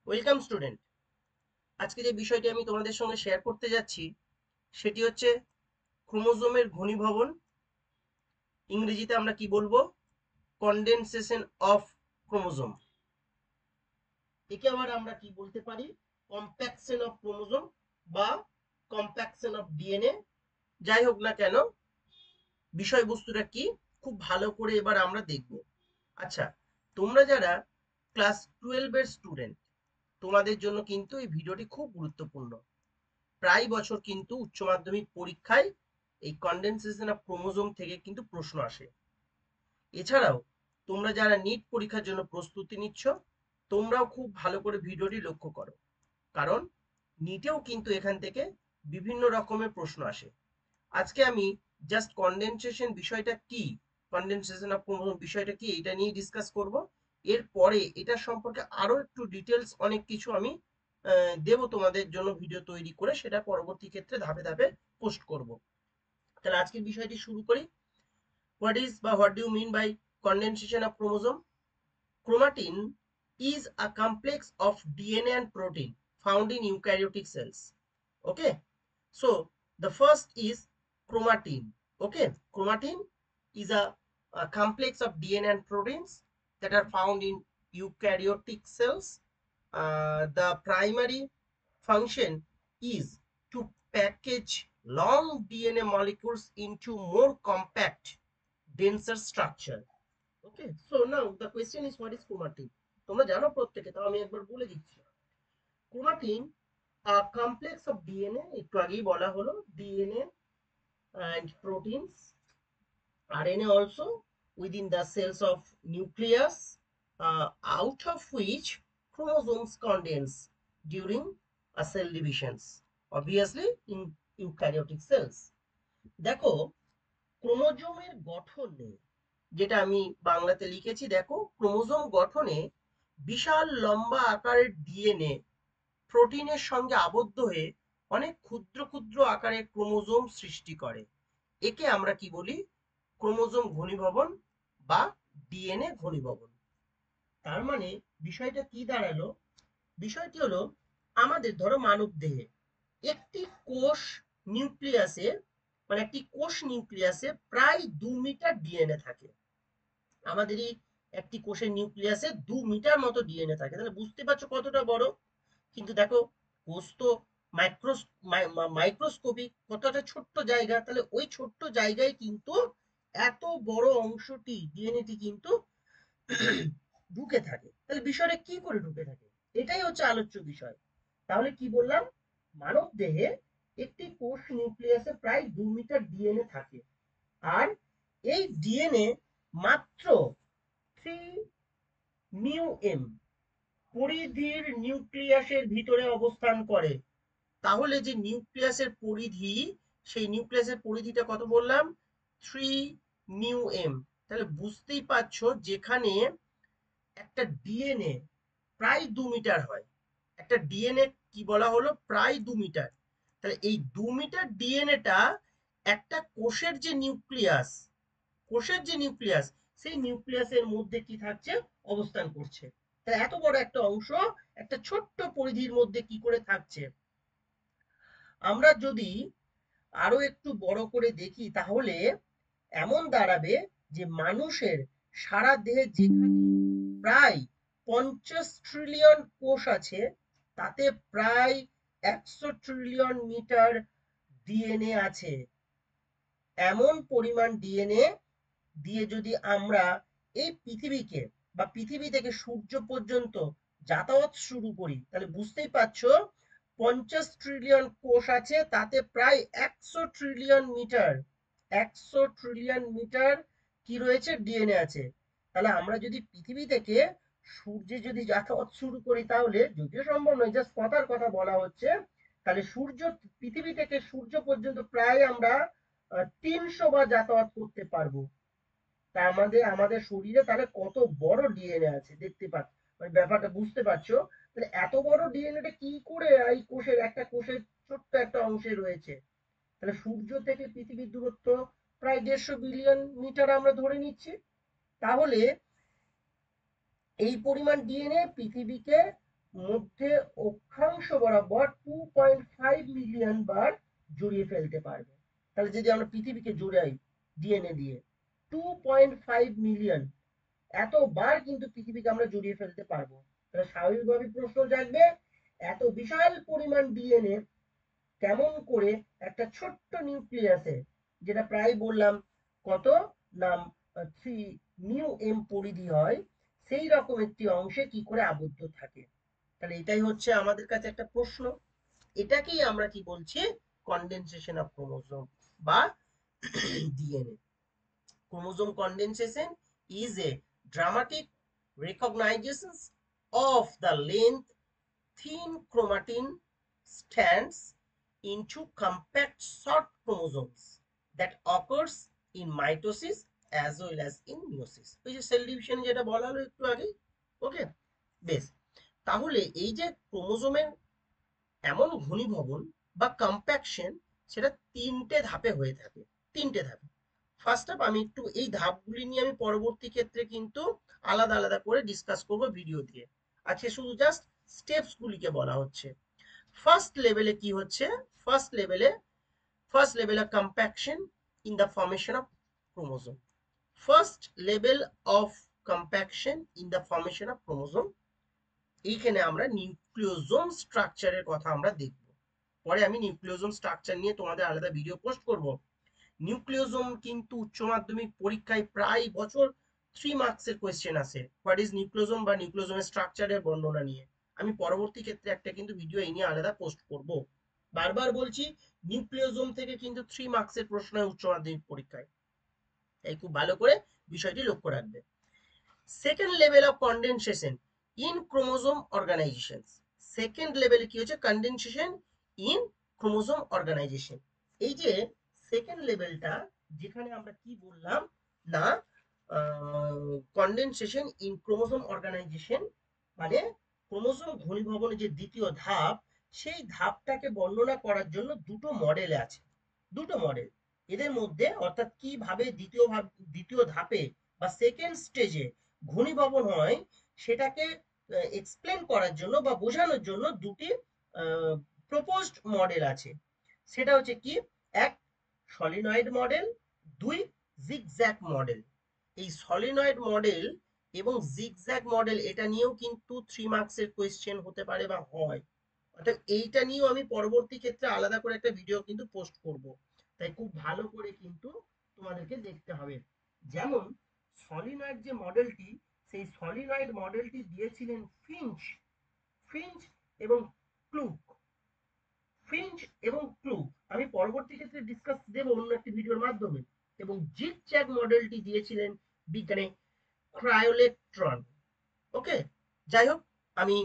Welcome student. আজকে যে বিষয়টি আমি তোমাদের সঙ্গে শেয়ার করতে যাচ্ছি সেটি হচ্ছে ক্রোমোজোমের ঘনীভবন। ইংরেজিতে আমরা কি বলবো? Condensation of chromosome. একে আবার আমরা কি বলতে পারি? কম্প্যাকশন অফ ক্রোমোজোম বা কম্প্যাকশন অফ ডিএনএ। যাই হোক না কেন, বিষয়বস্তুটা কি খুব ভালো করে এবার আমরা দেখব। আচ্ছা, তোমরা যারা ক্লাস 12 এর স্টুডেন্ট, তোমাদের জন্য কিন্তু এই ভিডিওটি খুব গুরুত্বপূর্ণ। প্রায় বছর কিন্তু উচ্চ মাধ্যমিক পরীক্ষায় এই কনডেনসেশন অফ ক্রোমোজোম থেকে কিন্তু প্রশ্ন আসে। এছাড়াও তোমরা যারা নিট পরীক্ষার জন্য প্রস্তুতি নিচ্ছ, তোমরাও খুব ভালো করে ভিডিওটি লক্ষ্য করো, কারণ নিটেও কিন্তু এখান থেকে বিভিন্ন রকমের প্রশ্ন আসে। আজকে আমি জাস্ট কনডেনসেশন বিষয়টা কি, কনডেনসেশন অফ ক্রোমোজোম বিষয়টা কি, এটা নিয়ে ডিসকাস করব। এরপরে এটা সম্পর্কে আরো একটু ডিটেলস অনেক কিছু আমি দেব তোমাদের জন্য ভিডিও তৈরি করে, সেটা পরবর্তী ক্ষেত্রে ধাপে ধাপে পোস্ট করব। তাহলে আজকের বিষয়টি শুরু করি। What do you mean by condensation of chromosome? Chromatin is a complex of DNA and protein found in eukaryotic cells. Okay, so the first is chromatin. Okay, chromatin is a complex of DNA and proteins that are found in eukaryotic cells. The primary function is to package long DNA molecules into more compact, denser structure. Okay, so now the question is what is chromatin. তোমরা জানো প্রত্যেকে, তাও আমি একবার বলে দিচ্ছি। Chromatin complex of DNA, একটু আগেই বলা হলো, DNA and proteins, RNA also, within the cells of nucleus, out of which chromosomes condense during a cell divisions, obviously in eukaryotic cells. দেখো, ক্রোমোজোমের গঠনে, যেটা আমি বাংলাতে লিখেছি, দেখো ক্রোমোজোম গঠনে বিশাল লম্বা আকারের ডিএনএ প্রোটিনের সঙ্গে আবদ্ধ হয়ে অনেক ক্ষুদ্র ক্ষুদ্র আকারে ক্রোমোজোম সৃষ্টি করে। একে আমরা কি বলি? ক্রোমোজোম ঘনীভবন বা ডিএনএ ঘনীভবন। তার মানে বিষয়টা কি দাঁড়ালো? বিষয়টি হলো, আমাদের ধরো মানব দেহে একটি কোষ নিউক্লিয়াসে, মানে একটি কোষ নিউক্লিয়াসে প্রায় 2 মিটার ডিএনএ থাকে। আমাদের এই একটি কোষের নিউক্লিয়াসে 2 মিটার মতো ডিএনএ থাকে, তাহলে বুঝতে পারছো কতটা বড়। কিন্তু দেখো, কোষ তো মাইক্রোস্কোপিক, কতটা ছোট্ট জায়গা, তাহলে ওই ছোট্ট জায়গায় কিন্তু এত বড় অংশটি ডিএনএটি কিন্তু ঢুকে থাকে। তাহলে বিষয়টা কি করে ঢুকে থাকে, এটাই হচ্ছে আলোচ্য বিষয়। তাহলে কি বললাম? মানব দেহে একটি কোষ নিউক্লিয়াসে প্রায় 2 মিটার ডিএনএ থাকে, আর এই ডিএনএ মাত্র 3 μm পরিধির নিউক্লিয়াসের ভিতরে অবস্থান করে। তাহলে যে নিউক্লিয়াসের পরিধি, সেই নিউক্লিয়াসের পরিধিটা কত বললাম? 3 μm। তাহলে বুঝতেই পারছো, যেখানে একটা ডিএনএ প্রায় 2 মিটার হয়, একটা ডিএনএ কি বলা হলো? প্রায় 2 মিটার। তাহলে এই 2 মিটার ডিএনএটা একটা কোষের যে নিউক্লিয়াস, কোষের যে নিউক্লিয়াস, সেই নিউক্লিয়াসের মধ্যে কি থাকছে? অবস্থান করছে। তাহলে এত বড় একটা অংশ একটা ছোট্ট পরিধির মধ্যে কি করে থাকছে? আমরা যদি আরো একটু বড় করে দেখি, তাহলে এমন দাঁড়াবে যে মানুষের সারা দেহে যেখানে প্রায় 50 ট্রিলিয়ন কোষ আছে, তাতে প্রায় 100 ট্রিলিয়ন মিটার ডিএনএ আছে। এমন পরিমাণ ডিএনএ দিয়ে যদি আমরা এই পৃথিবীকে বা পৃথিবী থেকে সূর্য পর্যন্ত যাতায়াত শুরু করি, তাহলে বুঝতেই পারছো 50 ট্রিলিয়ন কোষ আছে, তাতে প্রায় 100 ট্রিলিয়ন মিটার, 100 ট্রিলিয়ন মিটার কি রয়েছে? ডিএনএ আছে। তাহলে আমরা যদি পৃথিবী থেকে সূর্যে যদি যাতায়াত শুরু করি, তাহলে যদিও সম্ভব নয়, জাস্ট কথার কথা বলা হচ্ছে, তাহলে পৃথিবী থেকে সূর্য পর্যন্ত প্রায় আমরা 300 বার যাতায়াত করতে পারবো। তা আমাদের আমাদের শরীরে তাহলে কত বড় ডিএনএ আছে দেখতে পাচ্ছ, মানে ব্যাপারটা বুঝতে পারছো? তাহলে এত বড় ডিএনএটা কি করে এই কোষের, একটা কোষের ছোট্ট একটা অংশে রয়েছে? তাহলে সূর্য থেকে পৃথিবীর দূরত্ব প্রায় 150 বিলিয়ন মিটার আমরা ধরে নিচ্ছি। তাহলে এই পরিমাণ ডিএনএ পৃথিবীকে মধ্যে অক্ষাংশ বরাবর 2.5 মিলিয়ন বার জড়িয়ে ফেলতে পারবে। তাহলে যদি আমরা পৃথিবীকে জোড়াই ডিএনএ দিয়ে 2.5 মিলিয়ন এতবার কিন্তু পৃথিবীকে আমরা জড়িয়ে ফেলতে পারবো। তাহলে স্বাভাবিকভাবে প্রশ্ন জাগবে, এত বিশাল পরিমাণ ডিএনএ কেমন করে একটা ছোট্ট নিউক্লিয়াসে, যেটা প্রায় বললাম কত নাম 3 μm পরিধি হয়, সেই রকম একটি অংশে কি করে আবদ্ধ থাকে। তাহলে এটাই হচ্ছে আমাদের কাছে একটা প্রশ্ন। এটাকেই আমরা কি বলছি, কনডেনসেশন অফ ক্রোমোজোম বা DNA. Chromosome condensation is a dramatic recognition of the length thin chromatin strands into compact short chromosomes that occurs in mitosis as well as in meiosis। ওই যে সেল ডিভিশন যেটা বলা হলো একটু আগে। ওকে, বেশ। তাহলে এই যে ক্রোমোজোমের এমন ঘনীভবন বা কম্প্যাকশন, সেটা তিনটে ধাপে হয়ে থাকে। তিনটে ধাপে। ফার্স্ট আপ আমি একটু এই ধাপগুলি নিয়ে আমি পরবর্তী ক্ষেত্রে কিন্তু আলাদা আলাদা করে ডিসকাস করব ভিডিও দিয়ে। আজকে শুধু জাস্ট স্টেপস গুলিকে বলা হচ্ছে। ফার্স্ট লেভেলে কি হচ্ছে, first level compaction in the formation of chromosome. First level of compaction in the formation of chromosome, এইখানে আমরা নিউক্লিওজোম স্ট্রাকচারের কথা আমরা দেখব। পরে আমি নিউক্লিওজোম স্ট্রাকচার নিয়ে তোমাদের আলাদা ভিডিও পোস্ট করব। নিউক্লিওজোম কিন্তু উচ্চ মাধ্যমিক পরীক্ষায় প্রায় বছর 3 মার্কসের কোয়েশ্চেন আসে, হোয়াট ইজ নিউক্লিওজোম বা নিউক্লিওজোমের স্ট্রাকচারের বর্ণনা নিয়ে। আমি পরবর্তী ক্ষেত্রে একটা কিন্তু ভিডিও এই নিয়ে আলাদা পোস্ট করব। বারবার বলছি, নিউক্লিওজোম থেকে কিন্তু 3 মার্কসের প্রশ্ন হয় উচ্চ মাধ্যমিক পরীক্ষায়, তাই খুব ভালো করে বিষয়টি লক্ষ্য রাখবে। Second level of condensation in chromosome organisation. Second লেভেলে কি হচ্ছে, কনডেনসেশন ইন ক্রোমোজোম অর্গানাইজেশন। এই যে সেকেন্ড লেভেলটা, যেখানে আমরা কি বললাম না, কনডেনসেশন ইন ক্রোমোজোম অর্গানাইজেশন মানে ক্রোমোজোম ঘনীভবনের যে দ্বিতীয় ধাপ, সেই ধাপটাকে বর্ণনা করার জন্য দুটো মডেল আছে। দুটো মডেল, এদের মধ্যে অর্থাৎ কিভাবে দ্বিতীয় ধাপে বা সেকেন্ড স্টেজে ঘনীভবন হয়, সেটাকে এক্সপ্লেন করার জন্য বা বোঝানোর জন্য দুটি প্রপোজড মডেল আছে। সেটা হচ্ছে কি, এক সলিনয়েড মডেল, দুই জিগজ্যাগ মডেল। এই সলিনয়েড মডেল এবং জিগজ্যাগ মডেল, এটা নিয়েও কিন্তু 3 মার্কসের কোয়েশ্চেন হতে পারে বা হয়। অর্থাৎ এইটা নিয়েও আমি পরবর্তী ক্ষেত্রে আলাদা করে একটা ভিডিও কিন্তু পোস্ট করব, তাই খুব ভালো করে কিন্তু তোমাদেরকে দেখতে হবে। যেমন সলিনয়েড যে মডেলটি, সেই সলিনয়েড মডেলটি দিয়েছিলেন ফিঞ্চ ফিঞ্চ এবং ক্লুক। ফিঞ্চ এবং ক্লুক আমি পরবর্তী ক্ষেত্রে ডিসকাস দেব অন্য একটি ভিডিওর মাধ্যমে। এবং জিগজ্যাগ মডেলটি দিয়েছিলেন বিজ্ঞানী ক্রায়োলেট্রন। ওকে, যাই হোক, আমি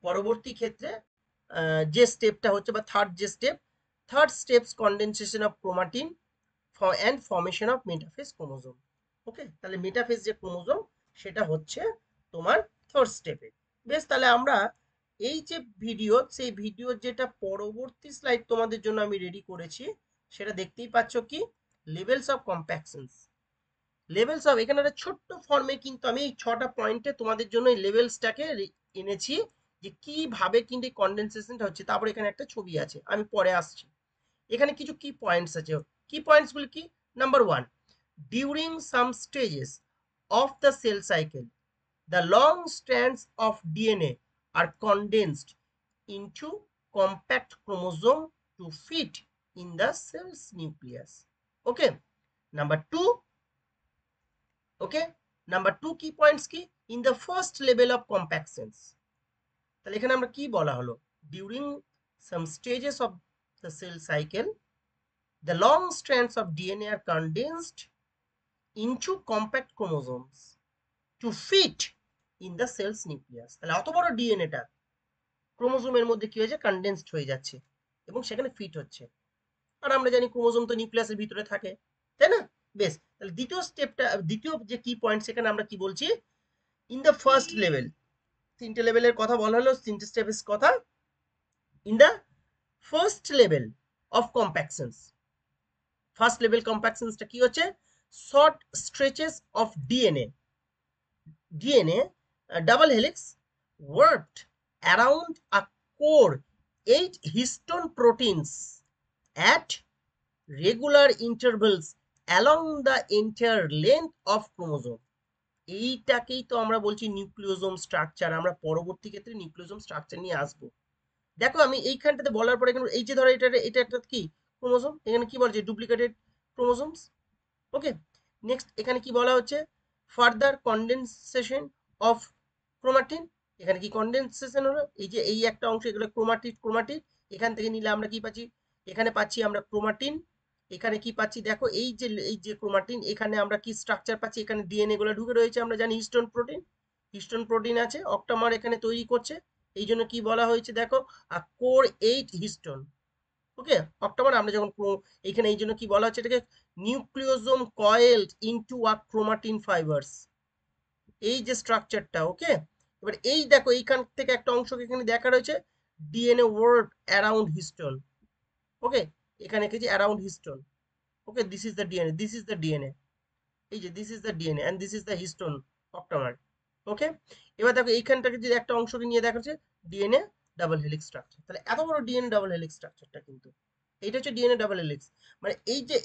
পরবর্তী ক্ষেত্রে যে স্টেপটা হচ্ছে বা third steps condensation of chromatin and formation of metaphase chromosome. Okay, তাহলে মেটাফেজ যে ক্রোমোজোম, সেটা হচ্ছে তোমার থার্ড স্টেপে। বেশ, তাহলে আমরা এই যে ভিডিও, সেই ভিডিও যেটা পরবর্তী স্লাইড তোমাদের জন্য আমি রেডি করেছি, সেটা দেখতেই পাচ্ছ কি, লেভেলস অফ কম্প্যাকশনস। লেভেলস অফ, এখানে একটা ছোট্ট ফর্মে কিন্তু আমি এই 6টা পয়েন্টে তোমাদের জন্য এই লেভেলসটাকে এনেছি, যে কিভাবে কিন্তু কনডেনসেশনটা হচ্ছে। তারপর এখানে একটা ছবি আছে, আমি পরে আসছি। এখানে কিছু কি পয়েন্টস আছে। কি পয়েন্টস গুলো কি, number 1, during some stages of the cell cycle the long strands of DNA are condensed into compact chromosome to fit in the cell's nucleus. Okay, number 2, okay, number 2 key points কি, in the first level of compactions। তাহলে এখানে আমরা কি বলা হলো, during some stages of the cell cycle the long strands of DNA are condensed into compact chromosomes to fit in the cell's nucleus। তাহলে অত বড় ডিএনএটা ক্রোমোজোমের মধ্যে কি হয়েছে, কনডেন্সড হয়ে যাচ্ছে এবং সেখানে ফিট হচ্ছে। আর আমরা জানি ক্রোমোজোম তো নিউক্লিয়াসের ভিতরে থাকে, তাই না। বেশ, তাহলে দ্বিতীয় যে কি পয়েন্ট, সেখানে আমরা কি বলছি, ইন দ্য ফার্স্ট লেভেল। তিনটে লেভেলের কথা বলা হলো, তিনটে স্টেপের কথা। In the first level of compactions, first level কম্প্যাকশনসটা কি হচ্ছে, short stretches of DNA double helix worked around a core 8 histone proteins at regular intervals along the entire length of chromosome. এইটাকেই তো আমরা বলছি নিউক্লিওজোম স্ট্রাকচার। আমরা পরবর্তী ক্ষেত্রে nucleosome structure নিয়ে আসবো। দেখো আমি এইখানটাতে বলার পরে এখানে এই যে ধরো এটা একটা কি ক্রোমোজোম, এখানে কি বলছে ডুপ্লিকেটেড ক্রোমোজোমস। ওকে, নেক্সট এখানে কি বলা হচ্ছে ফার্দার কনডেনসেশন অফ ক্রোমাটিন। এখানে কি কনডেনসেশন হলো, এই যে এই একটা অংশ এগুলো ক্রোমাটিড, ক্রোমাটিড এখান থেকে নিলে আমরা কি পাচ্ছি, এখানে পাচ্ছি আমরা ক্রোমাটিন। এখানে কি পাচ্ছি দেখো এই যে ক্রোমাটিন, এখানে আমরা কি স্ট্রাকচার পাচ্ছি, এখানে ডিএনএ গুলো ঢুকে রয়েছে। আমরা জানি হিস্টোন প্রোটিন, হিস্টোন প্রোটিন আছে, অক্টামার এখানে তৈরি করছে। এই জন্য কি বলা হয়েছে দেখো কোর 8 হিস্টোন। ওকে, অক্টামার আমরা যখন এইখানে এই জন্য কি বলা হচ্ছে এটাকে nucleosome coiled into a chromatin fibres, এই যে স্ট্রাকচারটা। ওকে, এবার এই দেখো এইখান থেকে একটা অংশকে এখানে দেখা রয়েছে DNA wound around histone. Okay, এখানে কি যে around histone. Okay, this is the DNA, this is the DNA, এই যে this is the DNA and this is the histone octamer. Okay, এবার দেখো এইখানটাকে যদি একটা অংশকে নিয়ে দেখা হচ্ছে ডিএনএ ডাবল হেলিক্স স্ট্রাকচার। তাহলে এত বড় ডিএনএ ডাবল হেলিক্স স্ট্রাকচারটা কিন্তু এইটা হচ্ছে ডিএনএ ডাবল হেলিক্স। মানে এই যে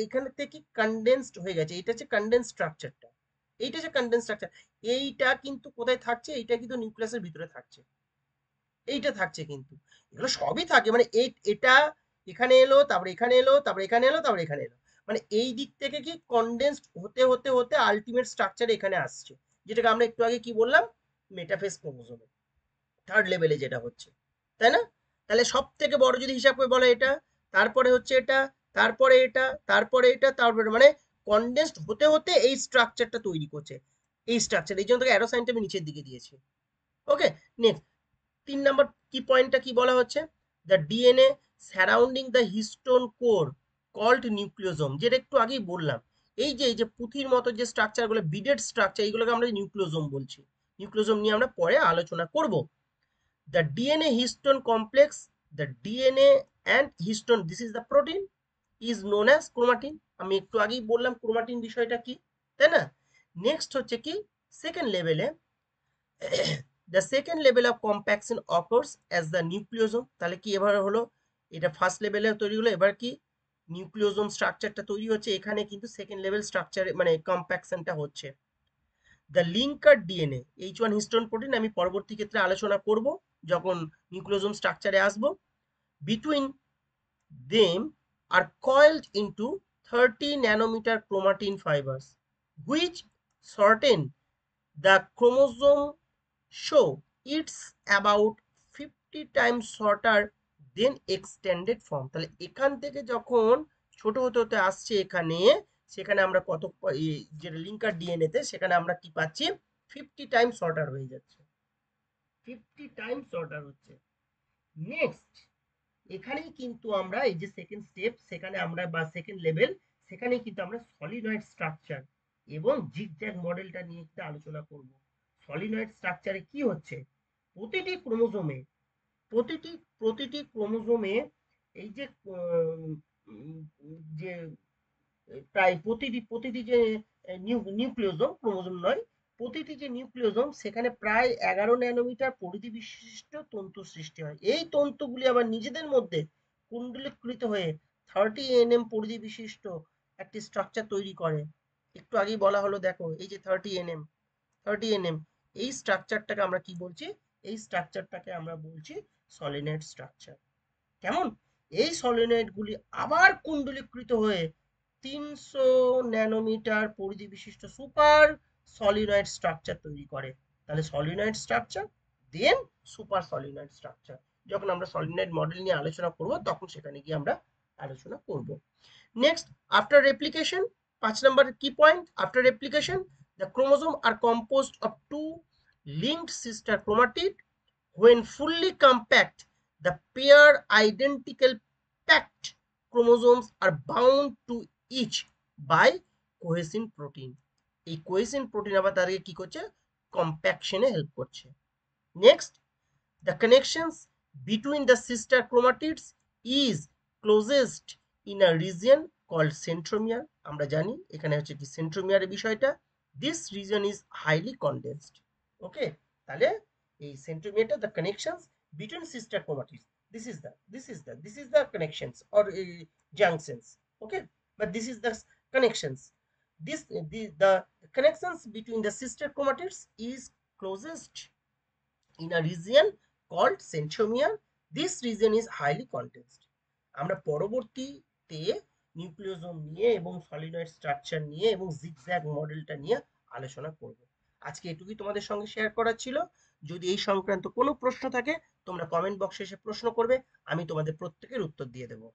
এইখানে থেকে কনডেন্সড হয়ে গেছে, এটা হচ্ছে কনডেন্স স্ট্রাকচারটা, এইটা হচ্ছে কনডেন্স স্ট্রাকচার। এইটা কিন্তু কোথায় থাকছে, এইটা কিন্তু নিউক্লিয়াসের ভিতরে থাকছে, এইটা থাকছে কিন্তু। এগুলো সবই থাকে, মানে এটা এখানে এলো, তারপরে এখানে এলো, তারপরে এখানে এলো, তারপরে এখানে এলো, মানে এই দিক থেকে কি কনডেন্সড হতে হতে হতে আলটিমেট স্ট্রাকচার এখানে আসছে, যেটাকে আমরা একটু আগে কি বললাম মেটাফেজ ক্রোমোজোমে থার্ড লেভেলে যেটা হচ্ছে, তাই না? তাহলে সব থেকে বড় যদি হিসাব করে বলা এটা, তারপরে হচ্ছে এটা, তারপরে এটা, তারপরে এটা, তারপরে মানে কনডেন্সড হতে হতে এই স্ট্রাকচারটা তৈরি করছে, এই স্ট্রাকচার। এই জন্য তোকে অ্যারো সাইনটা আমি নিচের দিকে দিয়েছি। ওকে, নেক্সট 3 নাম্বার কি পয়েন্টটা কি বলা হচ্ছে, the DNA surrounding the histone core called nucleosome, যেটা একটু আগেই বললাম। এই যে পুঁথির মতো যে স্ট্রাকচারগুলো বিডেড স্ট্রাকচার, এইগুলোকে আমরা নিউক্লিওজোম বলছি। নিউক্লিওজোম নিয়ে আমরা পরে আলোচনা করব। the DNA histone complex, the DNA and histone, this is the protein, is known as chromatin. আমি একটু আগেই বললাম ক্রোমাটিন বিষয়টা কি, তাই না? নেক্সট হচ্ছে কি সেকেন্ড লেভেলে the second level of compaction occurs as the nucleosome। তাহলে কি এবার হলো, এটা ফার্স্ট লেভেলে তৈরি হলো, এবার কি নিউক্লিওজোম স্ট্রাকচারটা তৈরি হচ্ছে, এখানে কিন্তু সেকেন্ড লেভেল স্ট্রাকচার মানে কম্প্যাকশনটা হচ্ছে। The linker DNA H1 histone protein আমি পরবর্তী ক্ষেত্রে আলোচনা করব যখন নিউক্লিওজোম স্ট্রাকচারে আসব। Between them are coiled into 30 nanometre chromatin fibres which shorten the chromosome so it's about 50 times shorter than extended form. তাহলে এখান থেকে যখন ছোট হতে হতে আসছে এখানে, সেখানে আমরা কত যেটা লিঙ্কার ডিএনএ তে সেখানে আমরা কি পাচ্ছি 50 টাইমস শর্টার হয়ে যাচ্ছে, 50 টাইমস শর্টার হচ্ছে। নেক্সট এখানেই কিন্তু আমরা এই যে সেকেন্ড স্টেপ, সেখানে আমরা বা সেকেন্ড লেভেল, সেখানে কিন্তু আমরা সলিনয়েড স্ট্রাকচার এবং জিগজ্যাগ মডেলটা নিয়ে একটা আলোচনা করব। সলিনয়েড স্ট্রাকচারে কি হচ্ছে, প্রতিটি ক্রোমোজোমে প্রতিটি প্রতিটি ক্রোমোজোমে এই যে যে প্রায় প্রতিটি যে নিউক্লিওজোম, ক্রোমোজোম নয়, প্রতিটি যে নিউক্লিওজোম সেখানে প্রায় 11 ন্যানোমিটার পরিধি বিশিষ্ট তন্তু সৃষ্টি হয়। এই তন্তুগুলি আবার নিজেদের মধ্যে কুণ্ডলীকৃত হয়ে 30 nm পরিধি বিশিষ্ট একটি স্ট্রাকচার তৈরি করে। একটু আগেই বলা হলো দেখো এই যে 30 nm এই স্ট্রাকচারটাকে আমরা কি বলছি, এই স্ট্রাকচারটাকে আমরা বলছি সলিনয়েড স্ট্রাকচার। কেমন, এই সলিনয়েড গুলি আবার কুণ্ডলীকৃত হয়ে 300 ন্যানোমিটার পরিধি বিশিষ্ট সুপার সলিনয়েড স্ট্রাকচার তৈরি করে। তাহলে সলিনয়েড স্ট্রাকচার দেন সুপার সলিনয়েড স্ট্রাকচার, যখন আমরা সলিনয়েড মডেল নিয়ে আলোচনা করব তখন সেখানে গিয়ে আমরা আলোচনা করব। নেক্সট আফটার রেপ্লিকেশন, 5 নাম্বার কি point, after replication the chromosome are composed of 2 linked sister chromatid. When fully compact, the pair identical packed chromosomes are bound to each by cohesin protein. এই cohesin protein আবার তাদেরকে কি করছে, কম্প্যাকশনে help করছে। Next the connections between the sister chromatids is closest in a region called centromere। আমরা জানি এখানে হচ্ছে কি সেন্ট্রোমিয়ারের বিষয়টা, this region is highly condensed। ওকে, তাহলে এই centromere the connections between sister chromatids. This is the connections or junctions. Okay, but this is the connections. The connections between the sister chromatids is closest in a region called centromere. This region is highly condensed. আমরা পরবর্তীতে nucleosome নিয়ে এবং solenoid structure নিয়ে এবং zigzag মডেলটা নিয়ে আলোচনা করব। আজকে এটুকুই তোমাদের সঙ্গে শেয়ার করার ছিল। যদি এই সংক্রান্ত কোনো প্রশ্ন থাকে তোমরা কমেন্ট বক্সে এসে প্রশ্ন করবে, আমি তোমাদের প্রত্যেকের উত্তর দিয়ে দেবো।